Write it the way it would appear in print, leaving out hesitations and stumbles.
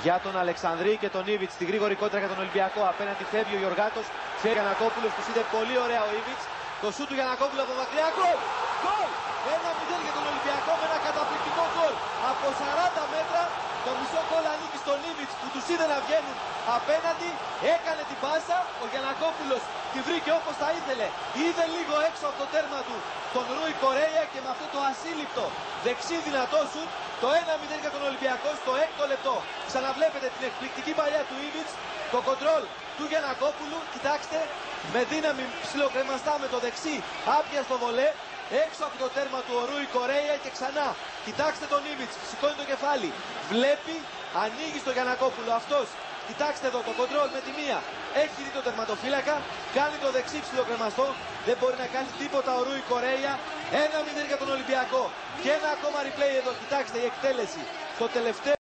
για τον Αλεξανδρή και τον Ήβιτς. Τη γρήγορη κόντρα για τον Ολυμπιακό. Απέναντι φεύγει ο Γιωργάτος. Φεύγει ο Γιαννακόπουλος που είδε πολύ ωραία ο Ήβιτς. Το σου του Γιαννακόπουλου από μακριά. Γκολ! Γκολ! 1-0 για τον Ολυμπιακό με ένα καταπληκτικό γκολ. Από 40 μέτρα το μισό γκολ ανήκει στον Ήβιτς που τους είδε να βγαίνουν απέναντι. Έκανε την πάσα. Ο Γιαννακόπουλος τη βρήκε όπως θα ήθελε. Είδε λίγο έξω από το τέρμα του τον Ρούι Κορέια και με αυτό το ασύλληπτο δεξί δυνατό σουτ το 1-0 για τον Ολυμπιακό στο 6ο λεπτό. Ξαναβλέπετε την εκπληκτική παλιά του Ήβιτς. Το κοντρόλ του Γιαννακόπουλου. Κοιτάξτε, με δύναμη ψιλοκρεμαστά με το δεξί άπια στο βολέ. Έξω από το τέρμα του ο Ρούι Κορέια και ξανά. Κοιτάξτε τον Ήβιτς, σηκώνει το κεφάλι. Βλέπει, ανοίγει στο Γιαννακόπουλο. Αυτός, κοιτάξτε εδώ το κοντρόλ με τη μία. Έχει δει το τερματοφύλακα, κάνει το δεξί ψιλοκρεμαστό. Δεν μπορεί να κάνει τίποτα ο Ρούι Κορέια. 1-0 για τον Ολυμπιακό. Και ένα ακόμα replay εδώ, κοιτάξτε η εκτέλεση. Το τελευταίο.